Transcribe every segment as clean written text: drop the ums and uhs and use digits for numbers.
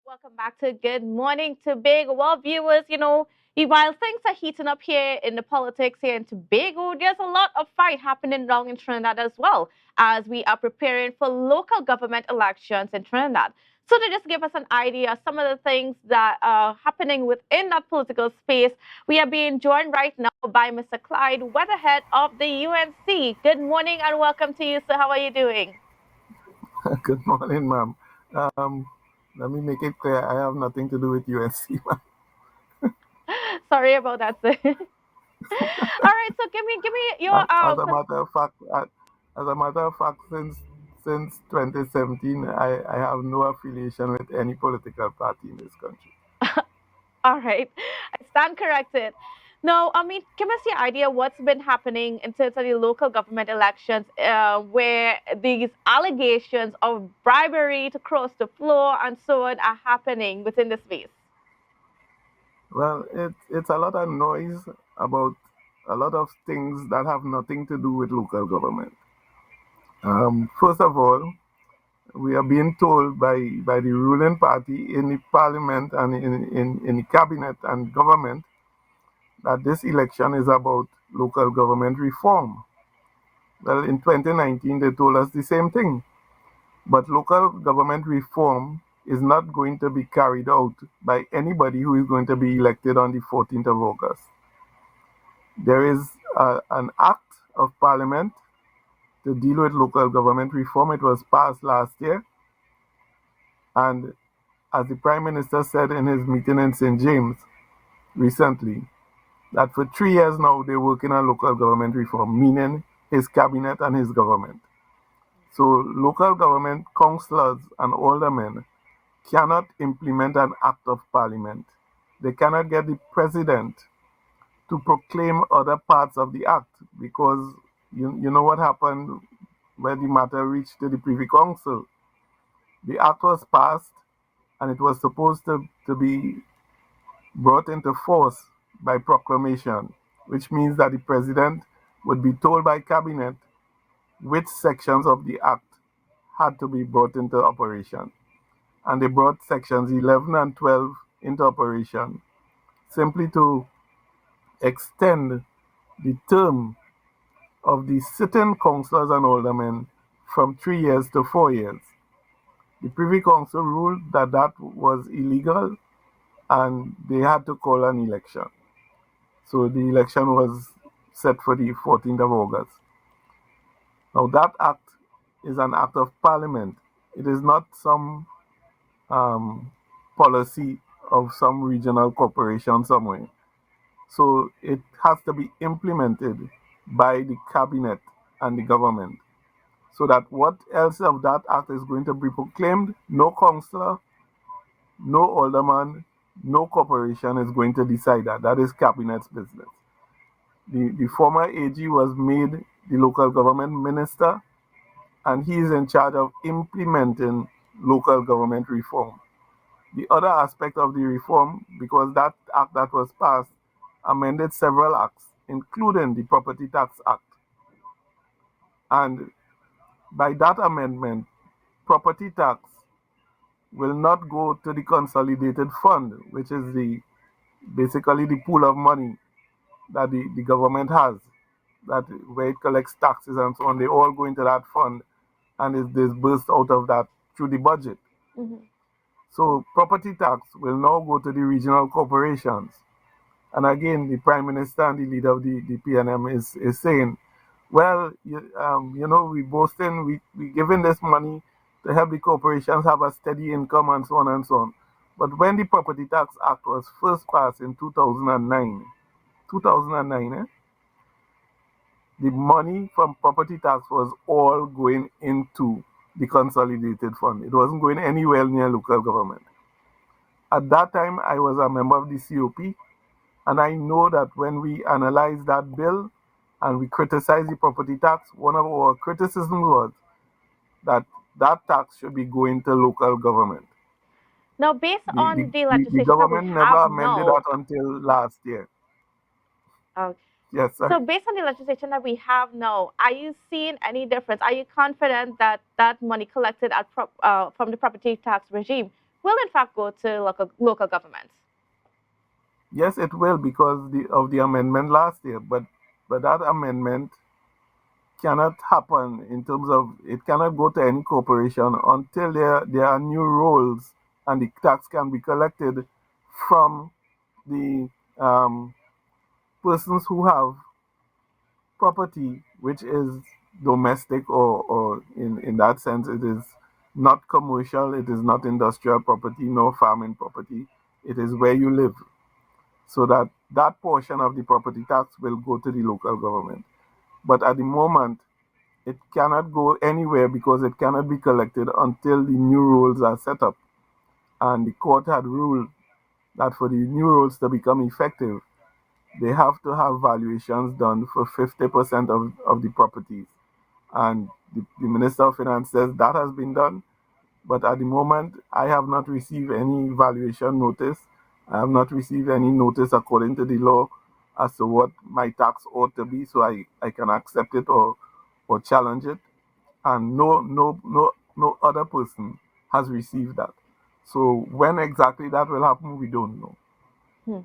Welcome back to Good Morning Tobago. Well, viewers, while things are heating up here in the politics here in Tobago, there's a lot of fight happening down in Trinidad as well as we are preparing for local government elections in Trinidad. So to just give us an idea of some of the things that are happening within that political space, we are being joined right now by Mr. Clyde Weatherhead of the UNC. Good morning and welcome to you, sir. How are you doing? Good morning, ma'am. Um, Let me make it clear, I have nothing to do with USC, ma'am. Sorry about that, sir. All right, so give me your As a matter of fact, since 2017, I have no affiliation with any political party in this country. all right, I stand corrected. No, I mean, give us your idea what's been happening in terms of the local government elections, where these allegations of bribery to cross the floor and so on are happening within the space. Well, it's a lot of noise about a lot of things that have nothing to do with local government. First of all, we are being told by the ruling party in the parliament and in the cabinet and government that this election is about local government reform. Well, in 2019, they told us the same thing. But local government reform is not going to be carried out by anybody who is going to be elected on the 14th of August. There is an act of parliament to deal with local government reform. It was passed last year. And as the Prime Minister said in his meeting in St. James recently, that for 3 years now they're working on local government reform, meaning his cabinet and his government. So local government councillors and aldermen cannot implement an act of parliament. They cannot get the president to proclaim other parts of the act because you know what happened when the matter reached to the Privy Council. The act was passed and it was supposed to be brought into force by proclamation, which means that the president would be told by cabinet which sections of the act had to be brought into operation. And they brought sections 11 and 12 into operation simply to extend the term of the sitting councillors and aldermen from 3 years to 4 years. The Privy Council ruled that that was illegal and they had to call an election. So the election was set for the 14th of August. Now, that act is an act of parliament. It is not some um, policy of some regional corporation somewhere. So it has to be implemented by the cabinet and the government. So that what else of that act is going to be proclaimed, no councillor, no alderman, no corporation is going to decide that. That is cabinet's business. The former AG was made the local government minister, and he is in charge of implementing local government reform. The other aspect of the reform, because that act that was passed amended several acts, including the Property Tax Act. And by that amendment, property tax will not go to the consolidated fund, which is the basically the pool of money that the government has, that where it collects taxes and so on. They all go into that fund and is disbursed out of that through the budget. Mhm. So property tax will now go to the regional corporations. And again, the Prime Minister and the leader of the PNM is saying, well, we boasting, we giving this money to help the corporations have a steady income and so on and so on. But when the Property Tax Act was first passed in 2009, the money from property tax was all going into the consolidated fund. It wasn't going anywhere near local government. At that time, I was a member of the COP, and I know that when we analyzed that bill and we criticized the property tax, one of our criticisms was that that tax should be going to local government. Now, based The, the, on the the, the legislation that we government never have amended now, that until last year. uh, Yes, so sir. based on the legislation that we have now, are you seeing any difference? Are you confident that that money collected from the property tax regime will in fact go to local governments. Yes, it will because of the amendment last year, but that amendment cannot happen in terms of it cannot go to any corporation until there are new roles and the tax can be collected from the persons who have property which is domestic or in that sense it is not commercial, it is not industrial property, no farming property, it is where you live. So that portion of the property tax will go to the local government. But at the moment, it cannot go anywhere because it cannot be collected until the new rules are set up. And the court had ruled that for the new rules to become effective, they have to have valuations done for 50% of the properties. And the Minister of Finance says that has been done. But at the moment, I have not received any valuation notice. I have not received any notice according to the law as to what my tax ought to be, so I can accept it or challenge it. And no other person has received that. So when exactly that will happen, we don't know. Hmm.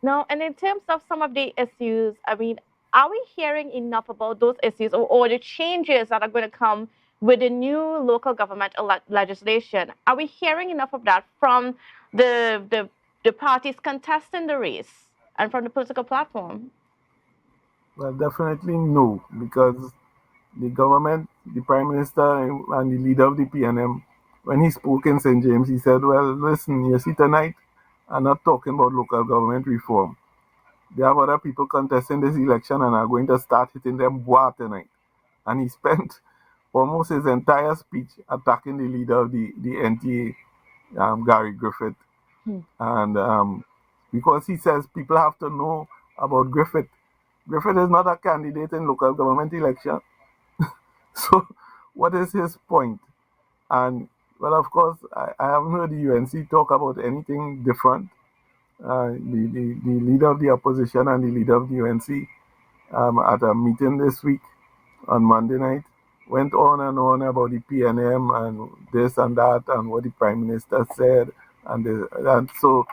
Now, and in terms of some of the issues, I mean, are we hearing enough about those issues or the changes that are going to come with the new local government legislation? Are we hearing enough of that from the parties contesting the race and from the political platform? Well, definitely no, because the government, the Prime Minister, and the leader of the PNM, when he spoke in St. James, he said, well, listen, you see, tonight, I'm not talking about local government reform. There are other people contesting this election and are going to start hitting them bois tonight. And he spent almost his entire speech attacking the leader of the NTA, Gary Griffith. Hmm. And because he says people have to know about Griffith. Griffith is not a candidate in local government election. So what is his point? And well, of course, I haven't heard the UNC talk about anything different. The leader of the opposition and the leader of the UNC at a meeting this week on Monday night went on and on about the PNM and this and that and what the Prime Minister said. And so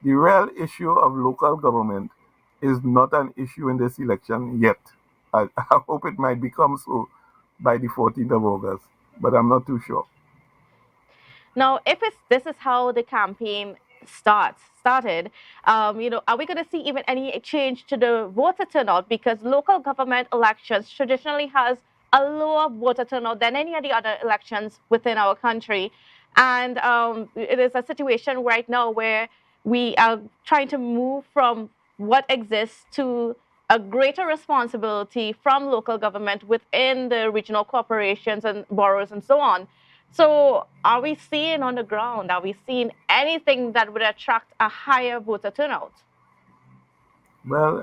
the real issue of local government is not an issue in this election yet. I hope it might become so by the 14th of August, but I'm not too sure. Now, if it's this is how the campaign started, are we going to see even any change to the voter turnout? Because local government elections traditionally has a lower voter turnout than any of the other elections within our country, and it is a situation right now where we are trying to move from what exists to a greater responsibility from local government within the regional corporations and boroughs and so on. So, are we seeing on the ground? Are we seeing anything that would attract a higher voter turnout? Well,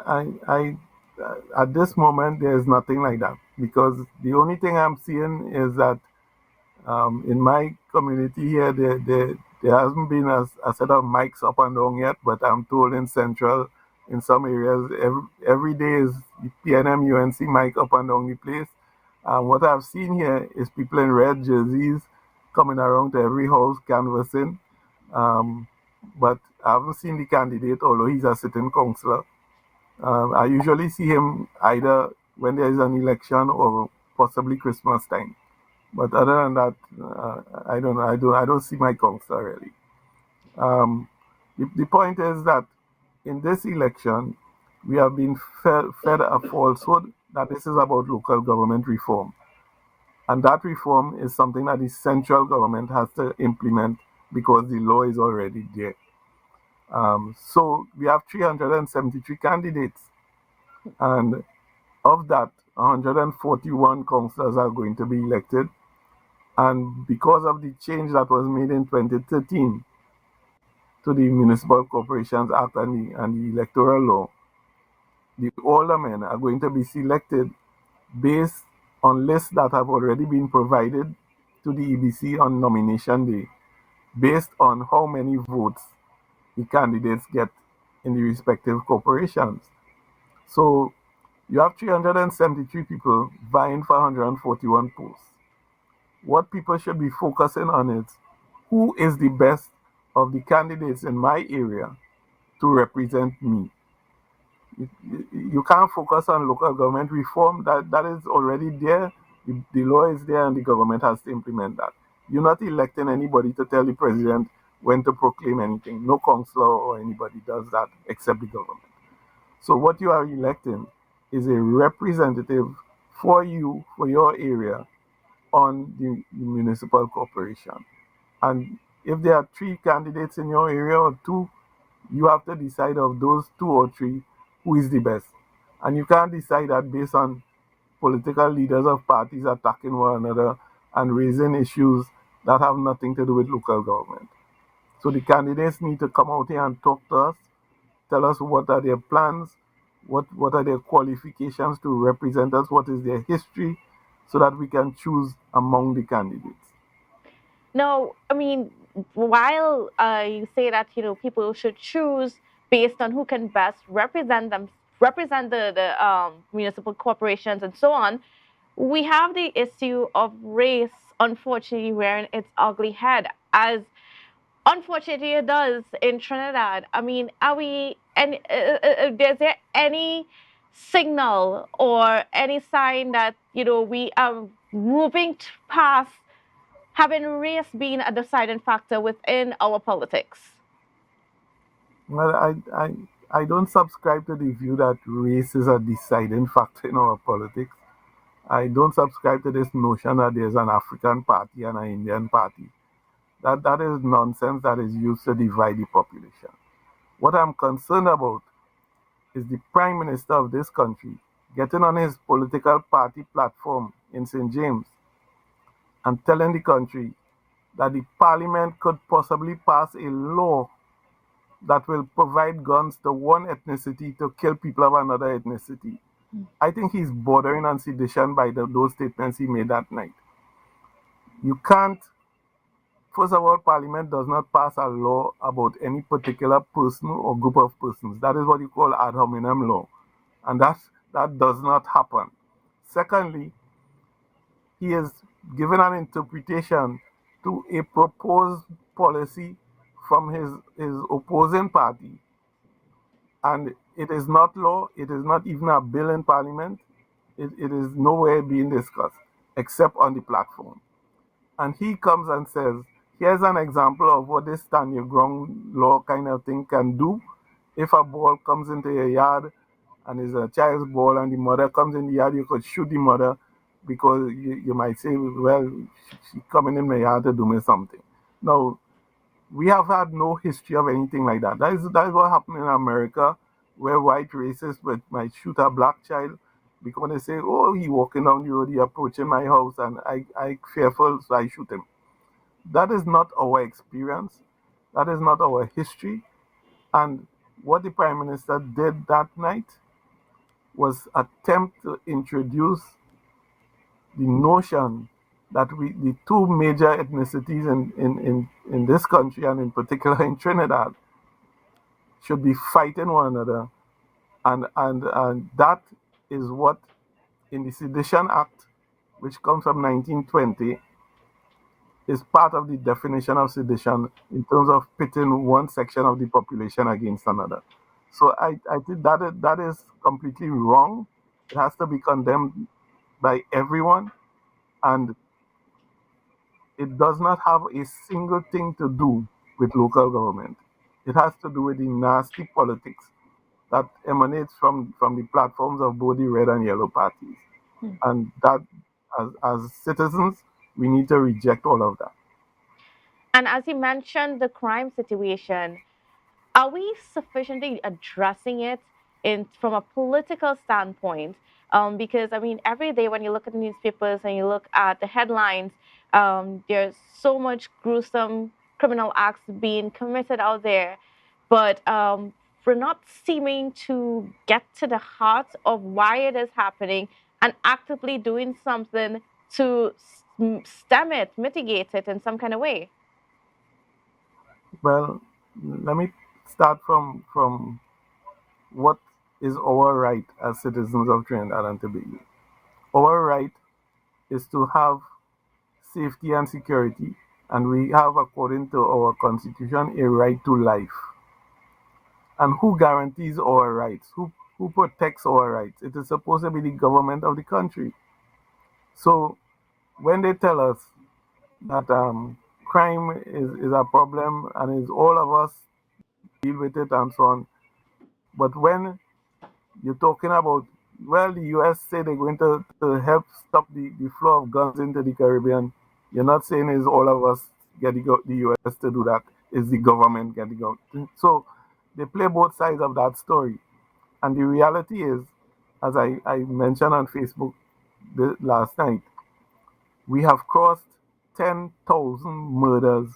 at this moment, there's nothing like that because the only thing I'm seeing is that in my community here, there hasn't been a set of mics up and down yet, but I'm told in Central, in some areas, every day is the PNM UNC mic up and down the place. What I've seen here is people in red jerseys coming around to every house canvassing. Um, but I haven't seen the candidate, although he's a sitting councillor. I usually see him either when there is an election or possibly Christmas time. But other than that, I don't know. I don't see my councillor really. Um, the point is that in this election, we have been fed a falsehood that this is about local government reform. And that reform is something that the central government has to implement because the law is already there. So we have 373 candidates, and of that, 141 councillors are going to be elected. And because of the change that was made in 2013 to the Municipal Corporations Act and the electoral law, the aldermen are going to be selected based on lists that have already been provided to the EBC on nomination day, based on how many votes the candidates get in the respective corporations. So you have 373 people vying for 141 posts. What people should be focusing on is who is the best of the candidates in my area to represent me. You can't focus on local government reform. That is already there. The law is there, and the government has to implement that. You're not electing anybody to tell the president when to proclaim anything. No councillor or anybody does that except the government. So what you are electing is a representative for you, for your area, on the municipal corporation. And if there are three candidates in your area or two, you have to decide of those two or three who is the best. And you can't decide that based on political leaders of parties attacking one another and raising issues that have nothing to do with local government. So the candidates need to come out here and talk to us, tell us what are their plans, what are their qualifications to represent us, what is their history, so that we can choose among the candidates. No, I mean, while you say that people should choose based on who can best represent them, represent the municipal corporations and so on, we have the issue of race, unfortunately, rearing its ugly head, as unfortunately it does in Trinidad. I mean, are we? And is there any signal or any sign that we are moving past having race being a deciding factor within our politics? Well, I don't subscribe to the view that race is a deciding factor in our politics. I don't subscribe to this notion that there's an African party and an Indian party. That is nonsense that is used to divide the population. What I'm concerned about is the Prime Minister of this country getting on his political party platform in St. James and telling the country that the parliament could possibly pass a law that will provide guns to one ethnicity to kill people of another ethnicity. I think he's bordering on sedition by those statements he made that night. You can't, first of all, Parliament does not pass a law about any particular person or group of persons. That is what you call ad hominem law. And that does not happen. Secondly, he is given an interpretation to a proposed policy from his opposing party, and it is not law, it is not even a bill in parliament, it is nowhere being discussed except on the platform. And he comes and says, here's an example of what this stand your ground law kind of thing can do. If a ball comes into your yard and is a child's ball and the mother comes in the yard, you could shoot the mother because you might say, well, she coming in my yard to do me something. Now, we have had no history of anything like that. That is what happened in America, where white racists might shoot a black child because they say, "Oh, he walking down the road, he approaching my house, and I fearful, so I shoot him." That is not our experience. That is not our history. And what the prime minister did that night was attempt to introduce the notion that the two major ethnicities in this country and in particular in Trinidad should be fighting one another. And that is what, in the Sedition Act, which comes from 1920, is part of the definition of sedition in terms of pitting one section of the population against another. So I think that is completely wrong. It has to be condemned by everyone, and it does not have a single thing to do with local government. It has to do with the nasty politics that emanates from the platforms of both the red and yellow parties. Hmm. And that, as citizens, we need to reject all of that. And as you mentioned, the crime situation, are we sufficiently addressing it in from a political standpoint? Because I mean, every day when you look at the newspapers and you look at the headlines, there's so much gruesome criminal acts being committed out there, but we're not seeming to get to the heart of why it is happening and actively doing something to stem it, mitigate it in some kind of way. Well, let me start from what is our right as citizens of Trinidad and Tobago. Our right is to have safety and security. and we have, according to our constitution, a right to life. And who guarantees our rights? Who protects our rights? It is supposed to be the government of the country. So when they tell us that crime is a problem and is all of us deal with it and so on, but when you're talking about, well, the US say they're going to help stop the flow of guns into the Caribbean. You're not saying it's all of us get the US to do that. It's the government getting out. So they play both sides of that story. And the reality is, as I mentioned on Facebook last night, we have crossed 10,000 murders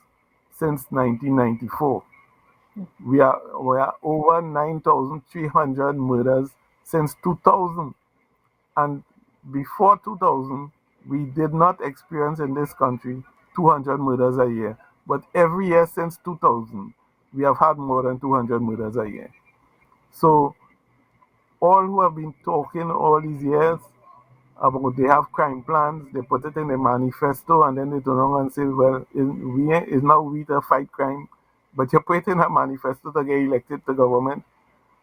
since 1994. We are over 9,300 murders since 2000. And before 2000, we did not experience in this country 200 murders a year. But every year since 2000, we have had more than 200 murders a year. So all who have been talking all these years about they have crime plans, they put it in a manifesto, and then they turn around and say, well, it's not we to fight crime, but you put it in a manifesto to get elected to government,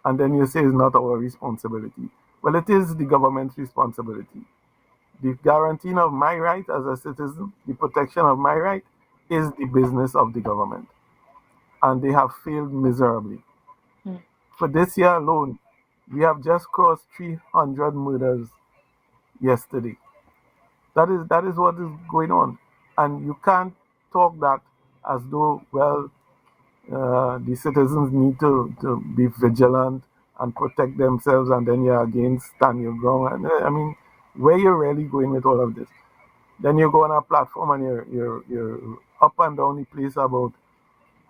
and then you say it's not our responsibility. Well, it is the government's responsibility. The guaranteeing of my right as a citizen, the protection of my right, is the business of the government. And they have failed miserably. Mm. For this year alone, we have just crossed 300 murders yesterday. That is what is going on, and you can't talk that as though, well, the citizens need to be vigilant and protect themselves, and then you're against stand your ground. And I mean, where you're really going with all of this? Then you go on a platform and you're up and down the place about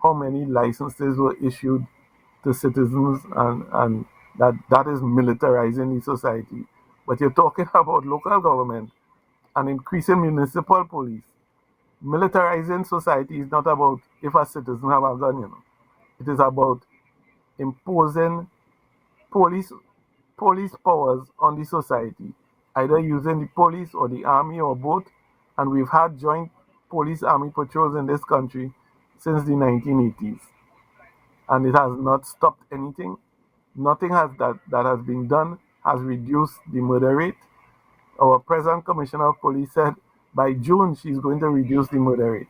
how many licenses were issued to citizens, and that is militarizing the society. But you're talking about local government and increasing municipal police. Militarizing society is not about if a citizen have a gun, you know. It is about imposing police police powers on the society, either using the police or the army or both. And we've had joint police army patrols in this country since the 1980s, and it has not stopped anything. Nothing that has been done has reduced the murder rate. Our present commissioner of police said by June she's going to reduce the murder rate.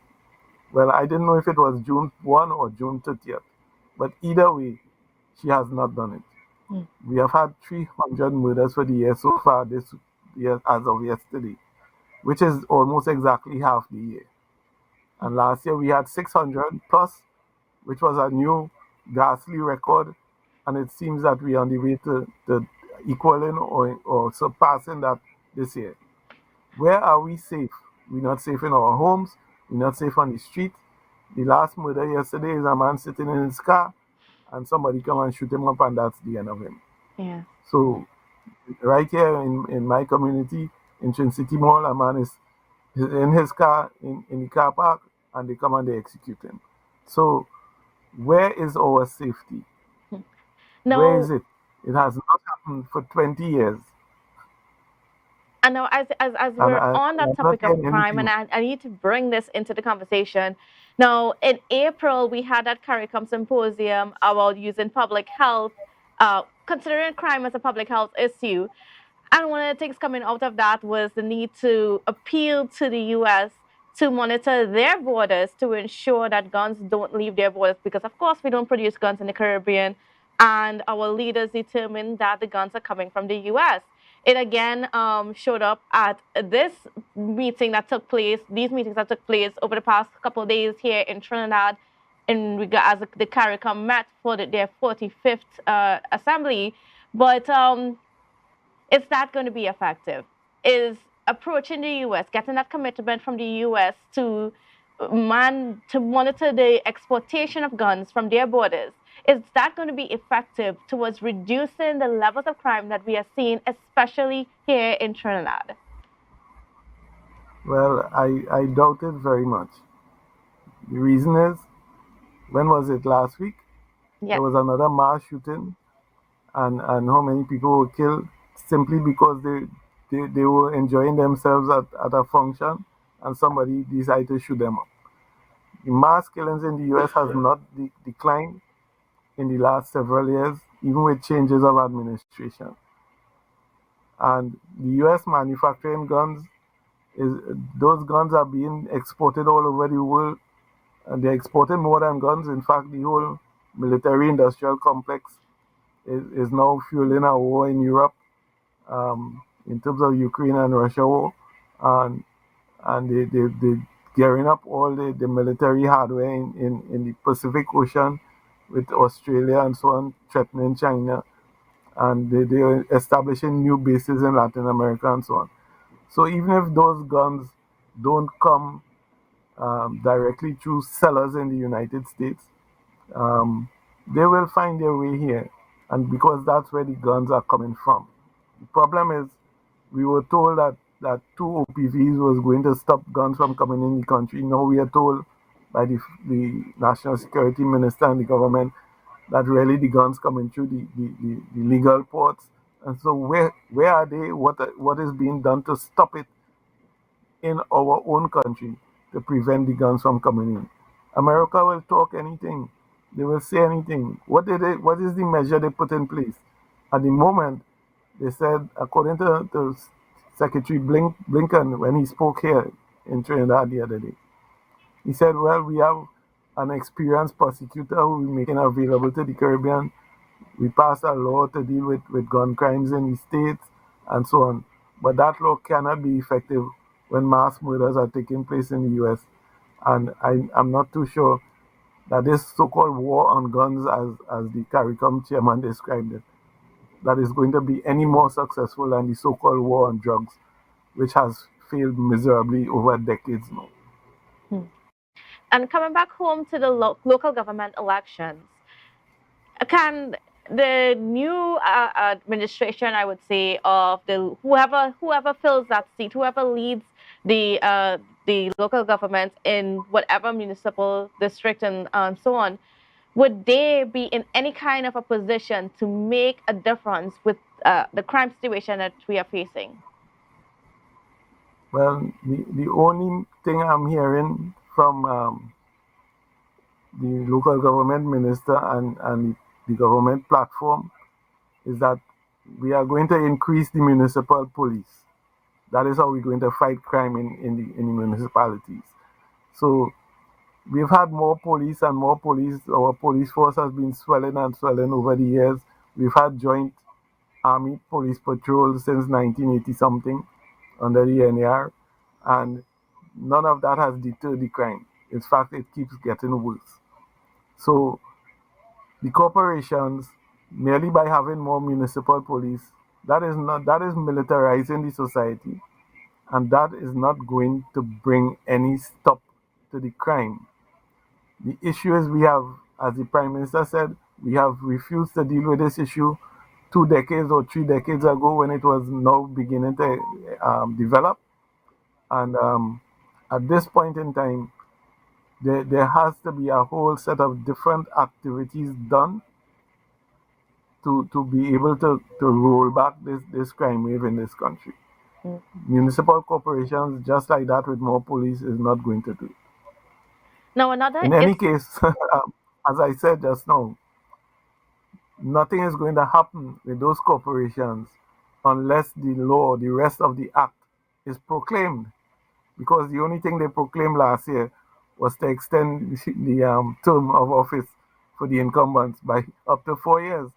Well, I didn't know if it was June 1 or June 30th, but either way, she has not done it. Mm. We have had 300 murders for the year so far this year as of yesterday, which is almost exactly half the year. And last year we had 600 plus, which was a new ghastly record. And it seems that we are on the way to equaling or surpassing that this year. Where are we safe? We're not safe in our homes. We're not safe on the street. The last murder yesterday is a man sitting in his car and somebody come and shoot him up, and that's the end of him. Yeah. So right here in my community, in Trin City Mall, a man is in his car in the car park, and they come and they execute him. So where is our safety? Where is Now, it? It has not happened for 20 years, I know as and we're on that I'm not topic of hearing crime, and anything. I need to bring this into the conversation. Now, in April, we had that CARICOM symposium about using public health, considering crime as a public health issue. And one of the things coming out of that was the need to appeal to the US to monitor their borders to ensure that guns don't leave their borders. Because, of course, we don't produce guns in the Caribbean, and our leaders determined that the guns are coming from the US. It again showed up at this meeting that took place, these meetings that took place over the past couple of days here in Trinidad, in regard as the CARICOM met for their 45th assembly. But is that going to be effective? Is approaching the US, getting that commitment from the US to monitor the exportation of guns from their borders, is that going to be effective towards reducing the levels of crime that we are seeing, especially here in Trinidad? Well, I doubt it very much. The reason is, when was it, last week? There Yes. was another mass shooting, and how many people were killed simply because they were enjoying themselves at a function, and somebody decided to shoot them up. the mass killings in the U.S. has not declined in the last several years, even with changes of administration. And the U.S. manufacturing guns is those guns are being exported all over the world, and they're exporting more than guns. In fact, the whole military-industrial complex is now fueling a war in Europe, in terms of Ukraine and Russia war, and they gearing up all the military hardware in the Pacific Ocean with Australia and so on, threatening China, and they're establishing new bases in Latin America and so on. So even if those guns don't come directly through sellers in the United States, um, they will find their way here, and because that's where the guns are coming from. The problem is we were told that two OPVs was going to stop guns from coming in the country. Now we are told by the National Security Minister and the government that really the guns coming through the legal ports. And so where are they? What is being done to stop it in our own country to prevent the guns from coming in? America will talk anything. They will say anything. What is the measure they put in place? At the moment, they said, according to Secretary Blinken, when he spoke here in Trinidad the other day, he said, well, we have an experienced prosecutor who we're making available to the Caribbean. We passed a law to deal with gun crimes in the States and so on. But that law cannot be effective when mass murders are taking place in the US. And I'm not too sure that this so-called war on guns, as the CARICOM chairman described it, that is going to be any more successful than the so-called war on drugs, which has failed miserably over decades now. Hmm. And coming back home to the local government elections, can the new administration, I would say, of the whoever fills that seat, whoever leads the local government in whatever municipal district and so on, would they be in any kind of a position to make a difference with the crime situation that we are facing? Well, the only thing I'm hearing from the local government minister and the government platform is that we are going to increase the municipal police. That is how we're going to fight crime in the municipalities. So we've had more police and more police. Our police force has been swelling and swelling over the years. We've had joint army police patrols since 1980 something under the NAR, and none of that has deterred the crime. In fact, it keeps getting worse. So the corporations, merely by having more municipal police, that is militarizing the society, and that is not going to bring any stop to the crime. The issue is we have, as the Prime Minister said, we have refused to deal with this issue 2 decades or 3 decades ago when it was now beginning to develop. And at this point in time, there has to be a whole set of different activities done to be able to roll back this crime wave in this country. Mm. Municipal corporations, just like that with more police, is not going to do it. Now, another In is any case, as I said just now, nothing is going to happen with those corporations unless the law, the rest of the act, is proclaimed. Because the only thing they proclaimed last year was to extend the term of office for the incumbents by up to 4 years,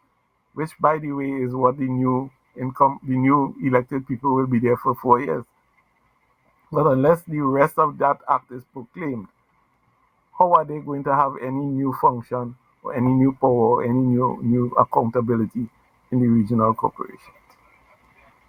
which, by the way, is what the new elected people will be there for 4 years. But unless the rest of that act is proclaimed, how are they going to have any new function or any new power or any new accountability in the regional corporation?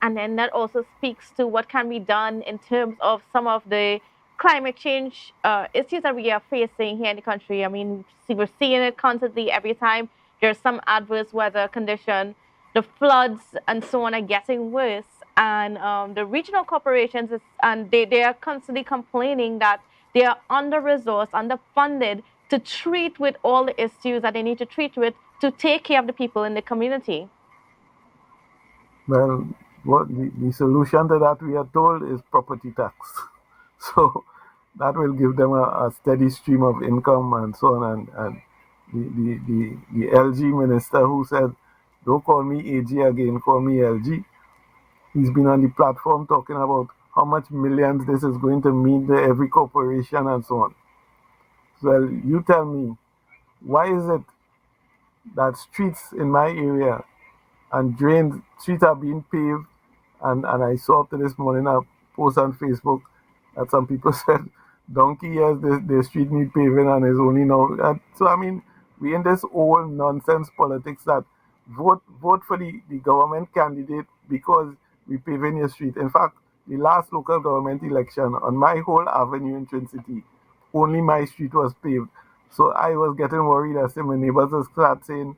and then that also speaks to what can be done in terms of some of the climate change issues that we are facing here in the country. I mean, we're seeing it constantly every time there's some adverse weather condition. The floods and so on are getting worse. And the regional corporations, and they are constantly complaining that they are under-resourced, underfunded to treat with all the issues that they need to treat with to take care of the people in the community. Well, what the solution to that we are told is property tax. So That will give them a steady stream of income and so on. And the LG minister who said, "Don't call me AG again, call me LG." He's been on the platform talking about how much millions this is going to mean to every corporation and so on. Well, you tell me, why is it that streets in my area and drains, streets are being paved, and I saw to this morning a post on Facebook that some people said donkey years the street need paving and is only now. So I mean, we in this old nonsense politics that vote for the government candidate because we paving your street. In fact, the last local government election on my whole avenue in Twin City, only my street was paved. So I was getting worried as my neighbors would start saying,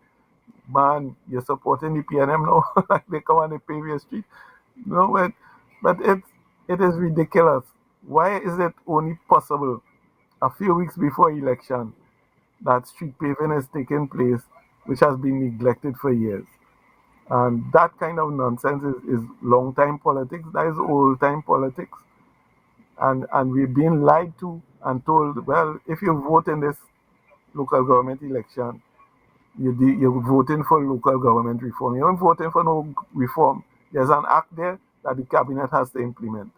"Man, you're supporting the PNM now." Like they come and they pave your street. No, but it is ridiculous. Why is it only possible a few weeks before election that street paving is taking place, which has been neglected for years? And that kind of nonsense is long time politics. That is old time politics. And we're being lied to and told, well, if you vote in this local government election, you're voting for local government reform. You're not voting for no reform. There's an act there that the cabinet has to implement.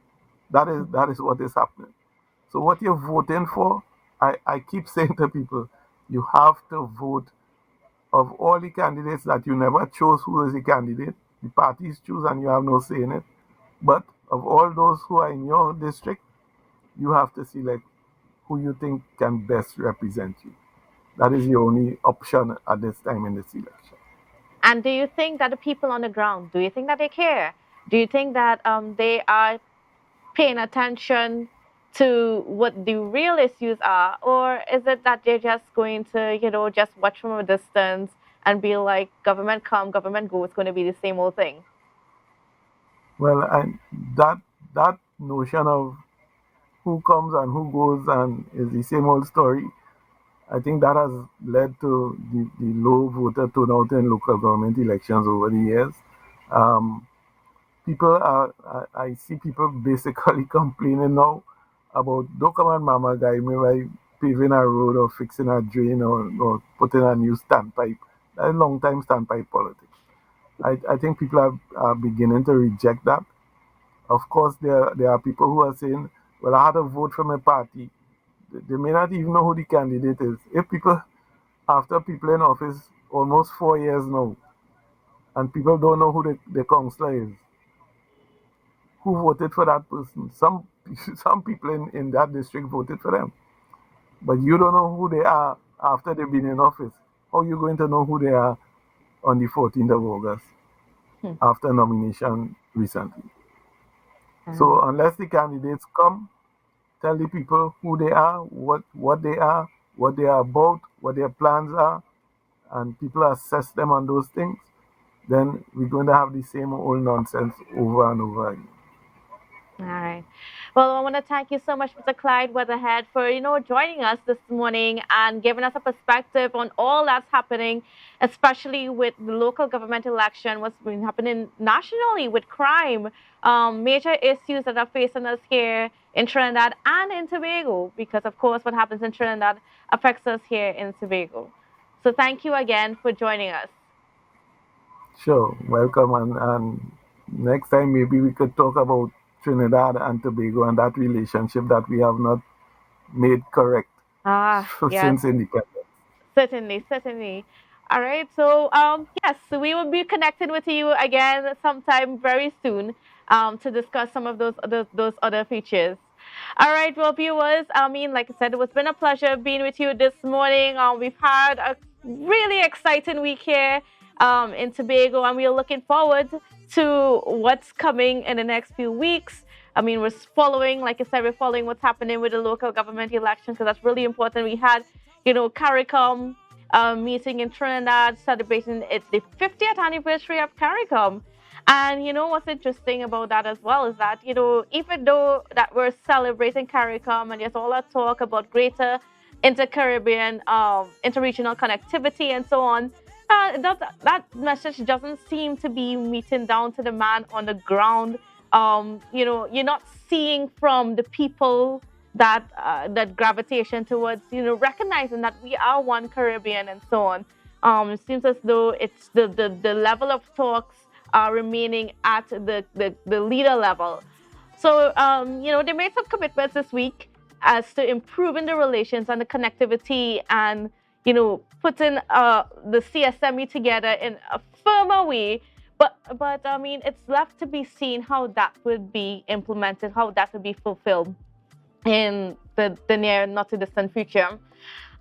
That is what is happening. So what you're voting for, I keep saying to people, you have to vote of all the candidates that you never chose who is the candidate. The parties choose and you have no say in it. But of all those who are in your district, you have to select who you think can best represent you. That is the only option at this time in this election. And do you think that the people on the ground, do you think that they care? Do you think that they are paying attention to what the real issues are? Or is it that they're just going to, just watch from a distance and be like, government come, government go, it's going to be the same old thing? Well, and that that notion of who comes and who goes and is the same old story. I think that has led to the low voter turnout in local government elections over the years. Um, People are, I see people basically complaining now about, don't come on, mama guy, me by paving a road or fixing a drain or putting a new standpipe. That is long time standpipe politics. I think people are beginning to reject that. Of course, there are people who are saying, well, I had a vote from a party. They may not even know who the candidate is. If people, after people in office almost 4 years now, and people don't know who the counselor is, who voted for that person. Some people in that district voted for them, but you don't know who they are after they've been in office. How are you going to know who they are on the 14th of August Hmm. after nomination recently? So Uh, unless the candidates come, tell the people who they are, what they are, what they are about, what their plans are, and people assess them on those things, then we're going to have the same old nonsense over and over again. All right. Well, I want to thank you so much, Mr. Clyde Weatherhead, for joining us this morning and giving us a perspective on all that's happening, especially with the local government election, what's been happening nationally with crime, major issues that are facing us here in Trinidad and in Tobago, because of course, what happens in Trinidad affects us here in Tobago. So thank you again for joining us. Sure, welcome. And next time, maybe we could talk about Trinidad and Tobago and that relationship that we have not made correct Ah, yes. since independence. Certainly, certainly. All right. So, yes, so we will be connecting with you again sometime very soon to discuss some of those other features. All right, well, viewers, I mean, like I said, it's been a pleasure being with you this morning. We've had a really exciting week here in Tobago, and we are looking forward to what's coming in the next few weeks. I mean, we're following, like I said, we're following what's happening with the local government election because that's really important. We had CARICOM meeting in Trinidad celebrating the 50th anniversary of CARICOM. And what's interesting about that as well is that, even though that we're celebrating CARICOM and there's all that talk about greater inter-Caribbean, interregional connectivity and so on, that message doesn't seem to be meeting down to the man on the ground. You're not seeing from the people that gravitation towards recognizing that we are one Caribbean and so on. It seems as though it's the level of talks are remaining at the leader level. So they made some commitments this week as to improving the relations and the connectivity and putting the CSME together in a firmer way. But I mean, it's left to be seen how that would be implemented, how that would be fulfilled in the near, not too distant future.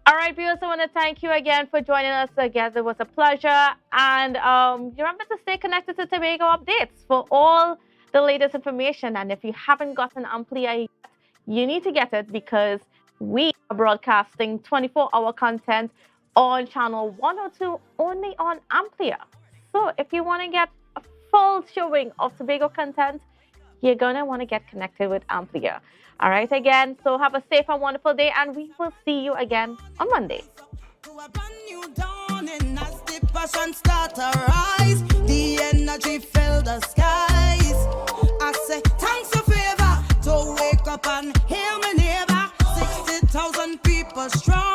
All right, viewers, I want to thank you again for joining us. Again, it was a pleasure. And remember to stay connected to Tobago Updates for all the latest information. And if you haven't gotten Amplia yet, you need to get it because we are broadcasting 24-hour content on channel 102 only on Amplia. So if you want to get a full showing of Tobago content, you're going to want to get connected with Amplia. All right, again, so have a safe and wonderful day, and we will see you again on Monday. The energy fill the skies. I say, thanks for favor to wake up and hear me neighbor. 60,000 people strong.